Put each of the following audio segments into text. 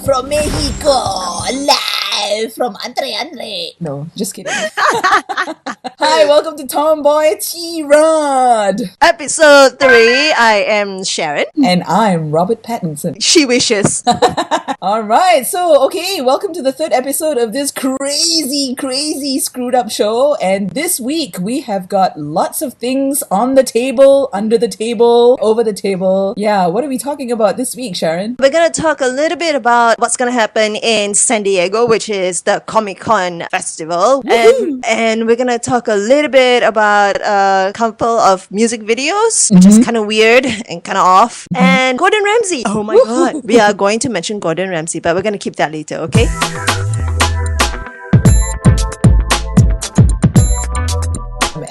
from Mexico, live from Andre. No, just kidding. Hi, welcome to Tomboy Tirade. Episode 3, I am Sharon. And I'm Robert Pattinson. She wishes. Alright, so, okay, welcome to the third episode of this crazy screwed up show. And this week, we have got lots of things on the table, under the table, over the table. Yeah, what are we talking about this week, Sharon? We're going to talk a little bit about what's going to happen in San Diego, which is the Comic-Con festival. And we're going to talk a little bit about a couple of music videos, which is kind of weird and kind of off. And Gordon Ramsay. Oh my God. We are going to mention Gordon Ramsay, but we're going to keep that later, okay?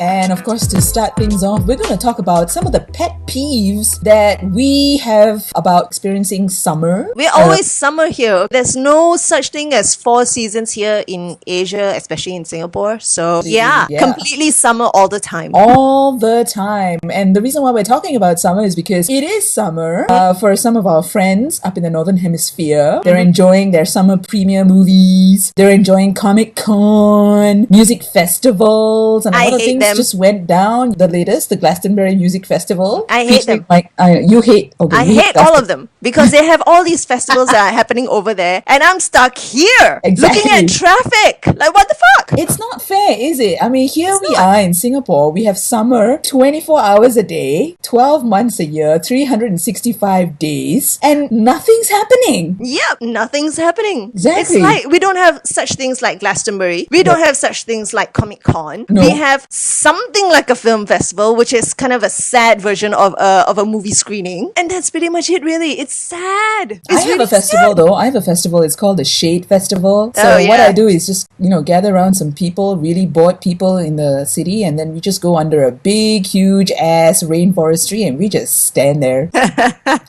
And of course, to start things off, we're going to talk about some of the pet peeves that we have about experiencing summer. We're always summer here. There's no such thing as 4 seasons here in Asia, especially in Singapore. So yeah, completely summer all the time. All the time. And the reason why we're talking about summer is because it is summer for some of our friends up in the Northern Hemisphere. They're enjoying their summer premiere movies. They're enjoying Comic-Con, music festivals, and a lot of things just went down. The latest, the Glastonbury Music Festival. I hate them. You hate. Okay, I hate all of them because they have all these festivals that are happening over there, and I'm stuck here looking at traffic. Like, what the fuck? It's not fair, is it? I mean, here we are in Singapore. We have summer 24 hours a day, 12 months a year, 365 days, and nothing's happening. Yep, nothing's happening. Exactly. It's like we don't have such things like Glastonbury. We don't have such things like Comic-Con. No. We have something like a film festival, which is kind of a sad version of a movie screening. And that's pretty much it, really. It's sad. I have a festival, though. I have a festival. It's called the Shade Festival. So what I do is just, gather around some people, really bored people in the city, and then we just go under a big, huge ass rainforest tree and we just stand there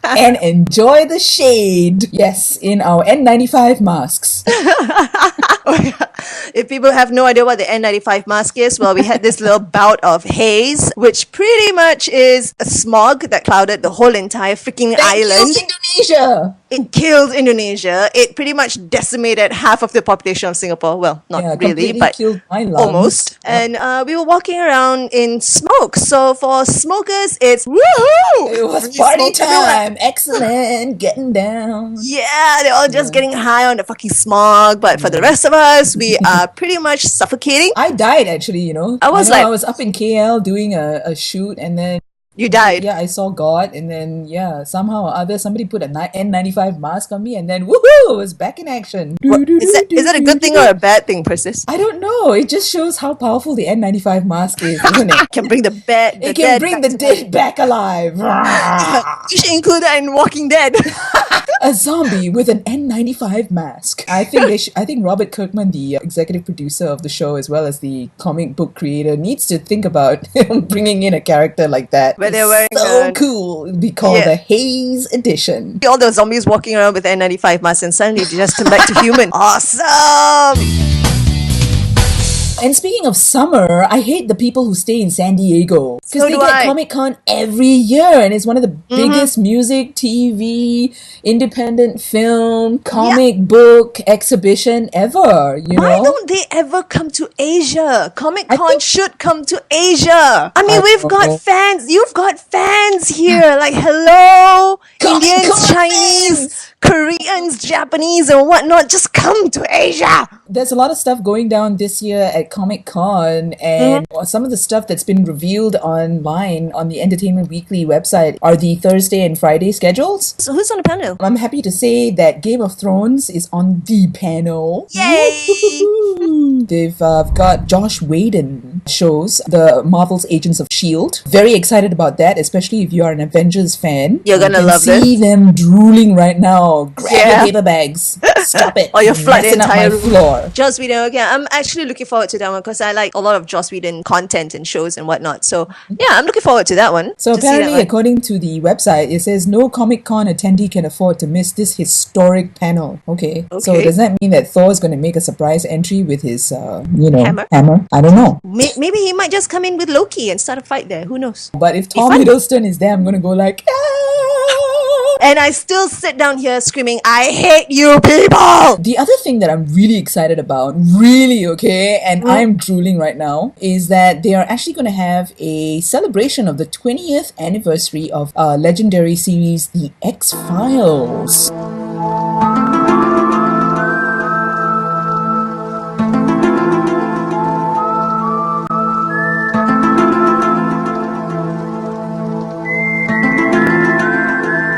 and enjoy the shade. Yes, in our N95 masks. If people have no idea what the N95 mask is, well, we had this little bout of haze, which pretty much is a smog that clouded the whole entire freaking island. Indonesia! It killed Indonesia. It pretty much decimated half of the population of Singapore. Well, not really, but almost. And we were walking around in smoke. So for smokers, it's woohoo! It was party time. Excellent. Getting down. Yeah, they're all just getting high on the fucking smog. But for the rest of us, we are pretty much suffocating. I died, actually, I was up in KL doing a shoot, and then you died. Yeah, I saw God, and then somehow or other somebody put an N95 mask on me, and then woohoo, it was back in action. Is that a good thing or a bad thing, Persis? I don't know. It just shows how powerful the N95 mask is, isn't it? It can bring the dead back alive. You should include that in Walking Dead. A zombie with an N95 mask. I think Robert Kirkman, the executive producer of the show, as well as the comic book creator, needs to think about bringing in a character like that. Where they're wearing cool. It'd be called the Haze Edition. All those zombies walking around with N95 masks and suddenly they just turn back to human. Awesome! And speaking of summer, I hate the people who stay in San Diego. Because they get Comic-Con every year, and it's one of the biggest music, TV, independent film, comic book exhibition ever, Why don't they ever come to Asia? Comic-Con should come to Asia. I mean, we've got fans. You've got fans here. Like, hello, Indians, Chinese, Koreans, Japanese, and whatnot. Just come to Asia. There's a lot of stuff going down this year at Comic-Con, and some of the stuff that's been revealed online on the Entertainment Weekly website are the Thursday and Friday schedules. So who's on the panel? I'm happy to say that Game of Thrones is on the panel. Yay! They've got Josh Whedon shows the Marvel's Agents of S.H.I.E.L.D. Very excited about that, especially if you are an Avengers fan. You're gonna love this. See them drooling right now. Grab your paper bags. Stop it. Or you're flooding the entire floor. Joss Whedon, okay. I'm actually looking forward to that one because I like a lot of Joss Whedon content and shows and whatnot. So yeah, I'm looking forward to that one. So apparently, according to the website, it says no Comic-Con attendee can afford to miss this historic panel. Okay. So does that mean that Thor is going to make a surprise entry with his, hammer? I don't know. Maybe he might just come in with Loki and start a fight there. Who knows? But if Tom Hiddleston is there, I'm going to go like, ah! And I still sit down here screaming, I hate you people! The other thing that I'm really excited about, really, okay, and I'm drooling right now, is that they are actually going to have a celebration of the 20th anniversary of a legendary series, The XFiles.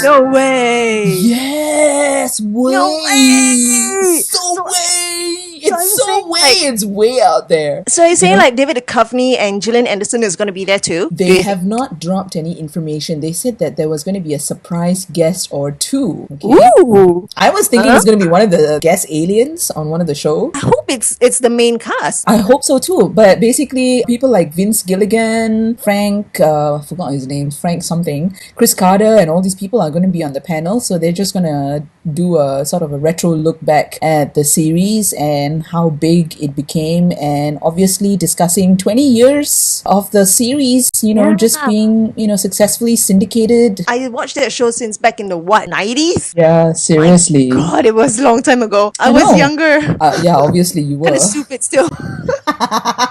No way! Yes! Way! No way! So way! so It's you're so saying, way! like- It's way out there. So you're saying like David Duchovny and Gillian Anderson is going to be there too? They have not dropped any information. They said that there was going to be a surprise guest or two. Okay? Ooh! I was thinking it's going to be one of the guest aliens on one of the shows. I hope it's the main cast. I hope so too. But basically, people like Vince Gilligan, Frank, I forgot his name, Frank something, Chris Carter, and all these people are going to be on the panel. So they're just going to do a sort of a retro look back at the series and how big it became, and obviously discussing 20 years of the series, just being, successfully syndicated. I watched that show since back in the 90s? Yeah, seriously. God, it was a long time ago. I know. was younger. Yeah, obviously you were. Kind of stupid still.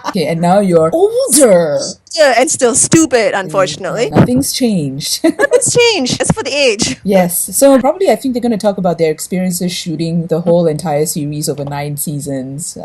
Okay, and now you're older. Yeah, and still stupid, unfortunately. Nothing's changed. Nothing's changed. It's for the age. Yes. So probably I think they're going to talk about their experiences shooting the whole entire series over 9 seasons,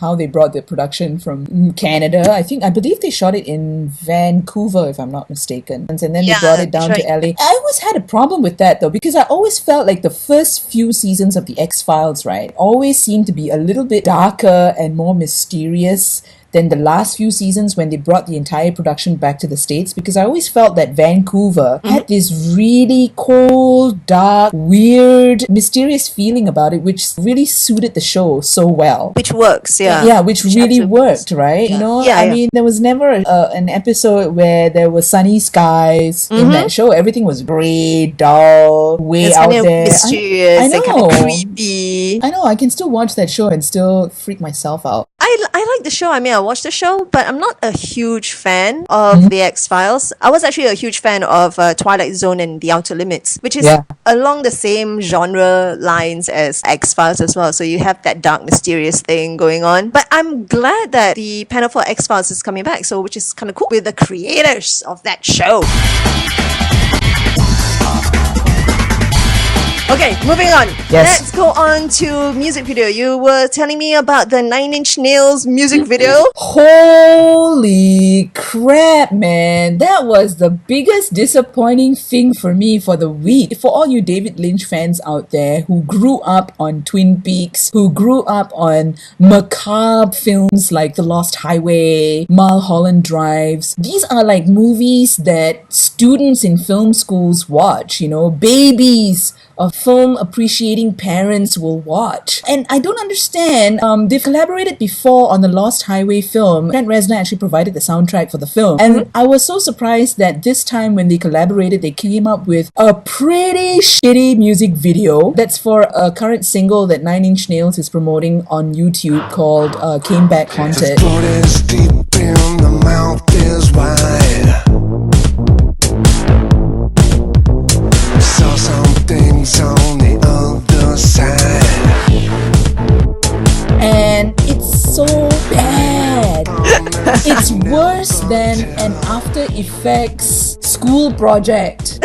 how they brought the production from Canada. I believe they shot it in Vancouver, if I'm not mistaken. And then they brought it down to LA. I always had a problem with that though, because I always felt like the first few seasons of the X-Files, right, always seemed to be a little bit darker and more mysterious than the last few seasons when they brought the entire production back to the States, because I always felt that Vancouver had this really cold, dark, weird, mysterious feeling about it, which really suited the show so well. Which works, yeah. Yeah, which really worked, right? Yeah. I mean, there was never an episode where there were sunny skies in that show. Everything was grey, dull, way It's out kind of there. mysterious I and kind know. of creepy. I know, I can still watch that show and still freak myself out. I like the show. I mean, I watched the show, but I'm not a huge fan of the X-Files. I was actually a huge fan of Twilight Zone and The Outer Limits, which is along the same genre lines as X-Files as well. So you have that dark, mysterious thing going on. But I'm glad that the panel for X-Files is coming back, so which is kind of cool, with the creators of that show. Okay, moving on. Yes. Let's go on to music video. You were telling me about the 9 Inch Nails music video. Holy crap, man. That was the biggest disappointing thing for me for the week. For all you David Lynch fans out there who grew up on Twin Peaks, who grew up on macabre films like The Lost Highway, Mulholland Drives, these are like movies that students in film schools watch, babies of film appreciating parents will watch. And I don't understand, they've collaborated before on the Lost Highway film. Trent Reznor actually provided the soundtrack for the film. And I was so surprised that this time when they collaborated, they came up with a pretty shitty music video that's for a current single that 9 Inch Nails is promoting on YouTube called Came Back Haunted. The throat is deep and the mouth is wide. Saw some things on the other side. And it's so bad. It's worse than an After Effects school project.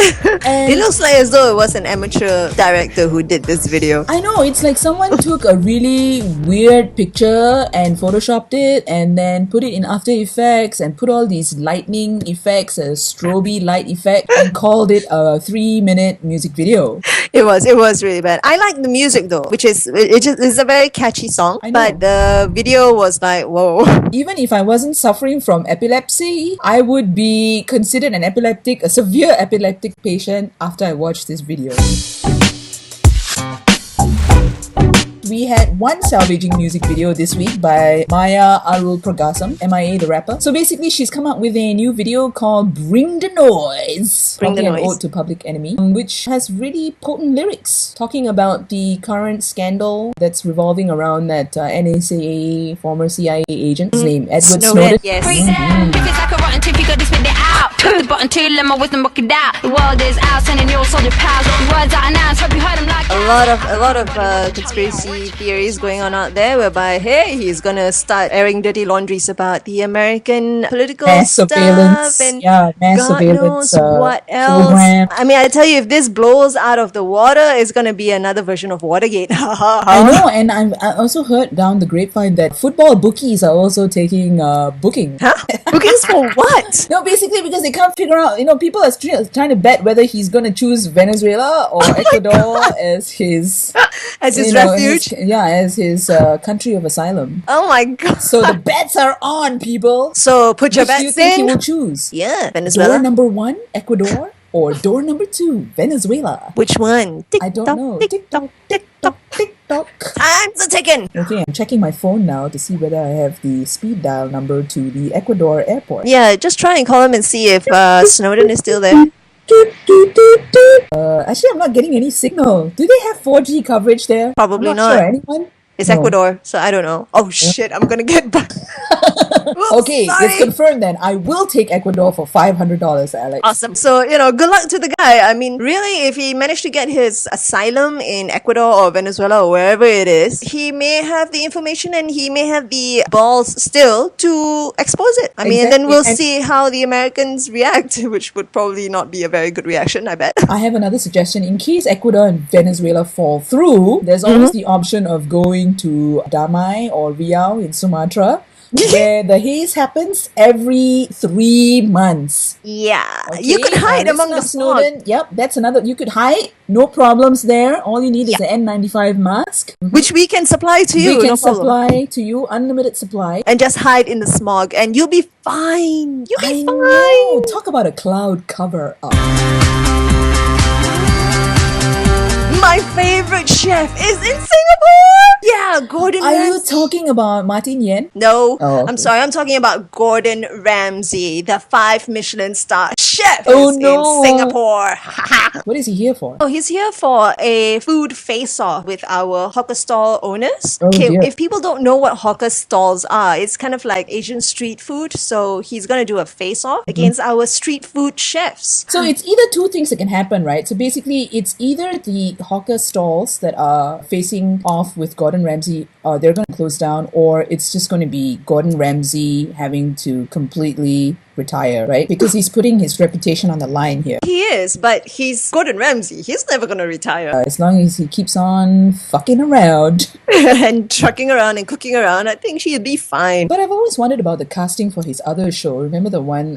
And It looks like as though it was an amateur director who did this video. I know, it's like someone took a really weird picture and photoshopped it and then put it in After Effects and put all these lightning effects, a strobe light effect, and called it a 3-minute music video. It was really bad. I like the music though, which is it's a very catchy song. I know. But the video was like, whoa. Even if I wasn't suffering from epilepsy, I would be considered a severe epileptic patient after I watched this video. We we had one salvaging music video this week by M.I.A M.I.A the rapper. So basically, she's come up with a new video called Bring the Noise. Bring the Probably an Noise. ode to Public Enemy, which has really potent lyrics talking about the current scandal that's revolving around that NSA former CIA agent, his name Edward Snowden. Yes. If it's like a rotten tooth, you gotta spit it out. Cut the button to let my wisdom work it out. The world is out, sending your soldier pals. Words out and hope you heard them like A lot of conspiracy theories going on out there, whereby he's gonna start airing dirty laundries about the American political Mass stuff surveillance, and mass God surveillance knows what else. program. I mean, I tell you, if this blows out of the water, it's gonna be another version of Watergate. I know, and I also heard down the grapevine that football bookies are also taking booking. Huh? Bookings for what? No, basically because they can't figure out, people are trying to bet whether he's going to choose Venezuela or Ecuador as his... As his you know, refuge? as his country of asylum. Oh my God. So the bets are on, people. So put your Which do you bets think he in. will choose? Yeah, Door Venezuela. number 1, Ecuador, or door number 2, Venezuela? Which one? I don't know. Tick-tock, tick-tock. Tick-tock. Time's a ticking. Okay, I'm checking my phone now to see whether I have the speed dial number to the Ecuador airport. Yeah, just try and call him and see if Snowden is still there. Actually, I'm not getting any signal. Do they have 4G coverage there? Probably I'm not. Sure. Anyone? It's No. Ecuador, so I don't know. Oh shit, I'm gonna get back. Okay, Sorry. it's confirmed then. I will take Ecuador for $500, Alex. Awesome. So, good luck to the guy. I mean, really, if he managed to get his asylum in Ecuador or Venezuela or wherever it is, he may have the information and he may have the balls still to expose it. I mean, and then Exactly. we'll And- see how the Americans react, which would probably not be a very good reaction, I bet. I have another suggestion. In case Ecuador and Venezuela fall through, there's always the option of going to Damai or Riau in Sumatra, where the haze happens every 3 months. Yeah. Okay? You could hide Now, among the listen smog. up, Snowden. Yep, that's another. You could hide. No problems there. All you need is an N95 mask. Which we can supply to you, We can no problem. supply to you unlimited supply. And just hide in the smog and you'll be fine. You'll be I fine. know. Talk about a cloud cover up. My favorite chef is in Singapore. Yeah, Gordon Are you Ramsay. talking about Martin Yen? No, Oh, okay. I'm sorry. I'm talking about Gordon Ramsay, the 5 Michelin star chef Oh, is no. in Singapore. What is he here for? Oh, he's here for a food face-off with our hawker stall owners. Oh, dear. If people don't know what hawker stalls are, it's kind of like Asian street food. So he's going to do a face-off against our street food chefs. So it's either two things that can happen, right? So basically, it's either the hawker stalls that are facing off with Gordon Ramsay, they're going to close down, or it's just going to be Gordon Ramsay having to completely retire, right? Because he's putting his reputation on the line here. He is, but he's Gordon Ramsay. He's never going to retire. As long as he keeps on fucking around. And trucking around and cooking around, I think she'd be fine. But I've always wondered about the casting for his other show. Remember the one,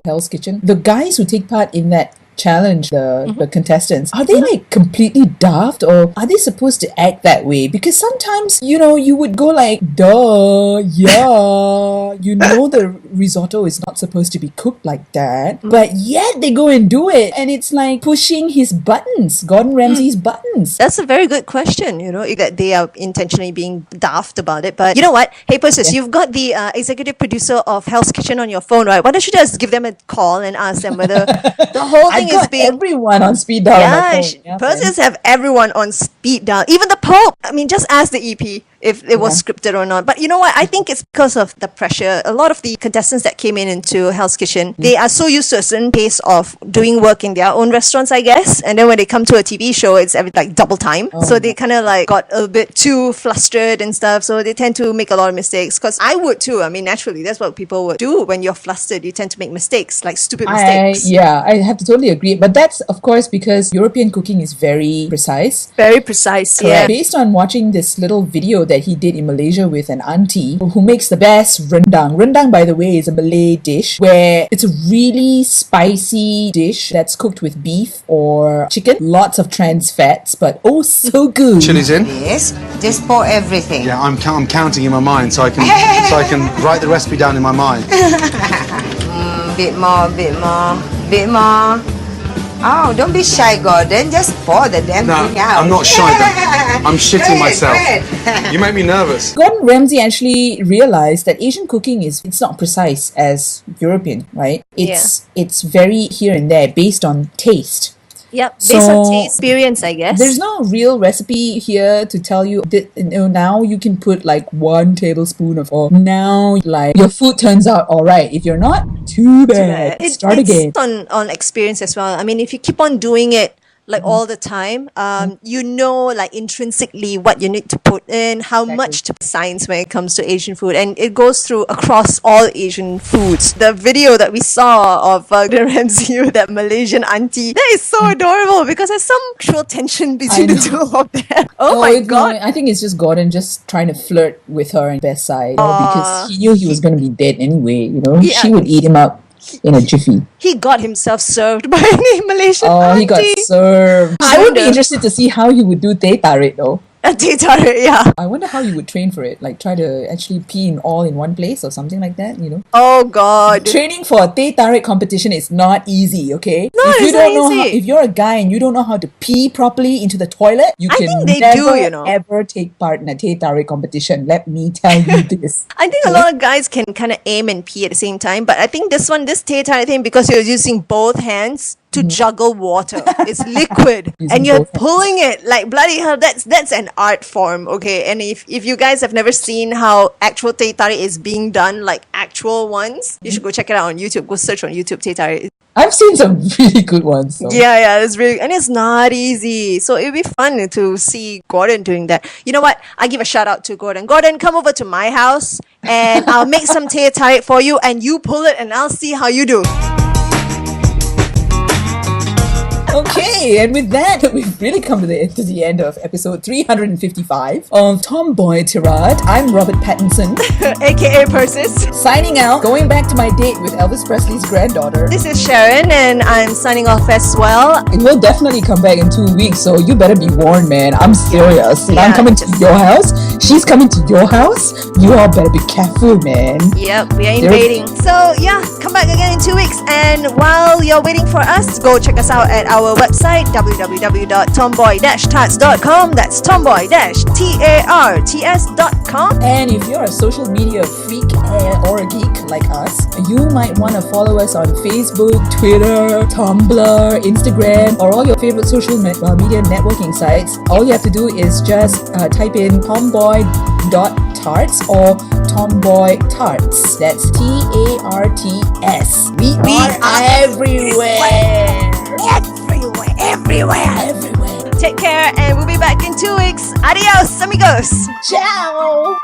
Hell's Kitchen? The guys who take part in that challenge, the contestants, are they like completely daft, or are they supposed to act that way? Because sometimes, you would go like, duh, yeah, the risotto is not supposed to be cooked like that, but yet they go and do it, and it's like pushing his buttons, Gordon Ramsay's buttons. That's a very good question, that they are intentionally being daft about it. But you know what? Hey, Persis, you've got the executive producer of Hell's Kitchen on your phone, right? Why don't you just give them a call and ask them whether the whole thing I got is being... everyone on speed dial. on my Yeah, phone. Yeah, Persis have everyone on speed dial. Even the Pope. I mean, just ask the EP if it was scripted or not. But you know what? I think it's because of the pressure. A lot of the contestants that came into Hell's Kitchen, they are so used to a certain pace of doing work in their own restaurants, I guess. And then when they come to a TV show, it's like double time. So they kind of like got a bit too flustered and stuff. So they tend to make a lot of mistakes. Because I would too. I mean, naturally, that's what people would do when you're flustered. You tend to make mistakes, like stupid mistakes. I have to totally agree. But that's, of course, because European cooking is very precise. Very precise. Yeah. Based on watching this little video that he did in Malaysia with an auntie who makes the best rendang. Rendang, by the way, is a Malay dish where it's a really spicy dish that's cooked with beef or chicken. Lots of trans fats, but oh so good. Chili's in. Yes, just pour everything. Yeah, I'm counting in my mind so I can write the recipe down in my mind. Bit more, bit more, bit more. Oh, don't be shy, Gordon. Just pour the damn No, thing out. I'm not shy. I'm shitting Go myself. ahead. You make me nervous. Gordon Ramsay actually realized that Asian cooking it's not precise as European, right? It's very here and there based on taste. Yep, based on taste, experience, I guess. There's no real recipe here to tell you that, now you can put like 1 tablespoon of oil. Now, like, your food turns out all right. If you're not, too bad. Start again. It's on experience as well. I mean, if you keep on doing it like all the time, you know, like intrinsically what you need to put in, how much to science when it comes to Asian food, and it goes through across all Asian foods. The video that we saw of Gordon Ramsay with that Malaysian auntie, that is so adorable because there's some actual tension between the two of them. Oh my god! I think it's just Gordon just trying to flirt with her on best side, because he knew he was going to be dead anyway. She would eat him up in a jiffy. He got himself served by a Malaysian auntie. He got served. I would be interested to see how he would do teh tarik though. Teh tarik, yeah. I wonder how you would train for it. Like, try to actually pee all in one place or something like that, Oh god. Training for a teh tarik competition is not easy, okay? No, if you it's don't not know easy. If you're a guy and you don't know how to pee properly into the toilet, you I can think they never do, ever take part in a teh tarik competition. Let me tell you this. I think a lot of guys can kind of aim and pee at the same time, but I think this teh tarik thing, because you're using both hands to juggle water. It's liquid and you're pulling it like bloody hell. That's an art form, okay? And if you guys have never seen how actual teh tarik is being done, like actual ones, you should go check it out on YouTube. Go search on YouTube teh tarik. I've seen some really good ones. So. Yeah, it's really, and it's not easy. So it'd be fun to see Gordon doing that. You know what? I give a shout out to Gordon. Gordon, come over to my house and I'll make some teh tarik for you, and you pull it, and I'll see how you do. Okay, and with that, we've really come to the end of episode 355 of Tomboy Tirade. I'm Robert Pattinson, aka Persis. signing out, going back to my date with Elvis Presley's granddaughter. This is Sharon, and I'm signing off as well. It will definitely come back in 2 weeks, so you better be warned, man. I'm serious. Yeah, I'm coming to your house. She's coming to your house. You all better be careful, man. Yep, we are invading. So yeah, come back again in 2 weeks. And while you're waiting for us, go check us out at our website, www.tomboy-tarts.com. That's tomboy-tarts.com. And if you're a social media freak or a geek like us, you might want to follow us on Facebook, Twitter, Tumblr, Instagram, or all your favorite social media networking sites. All you have to do is just type in tomboy.tarts or Tomboy Tarts. That's TARTS. We are everywhere. Everywhere. Take care, and we'll be back in 2 weeks. Adios, amigos. Ciao.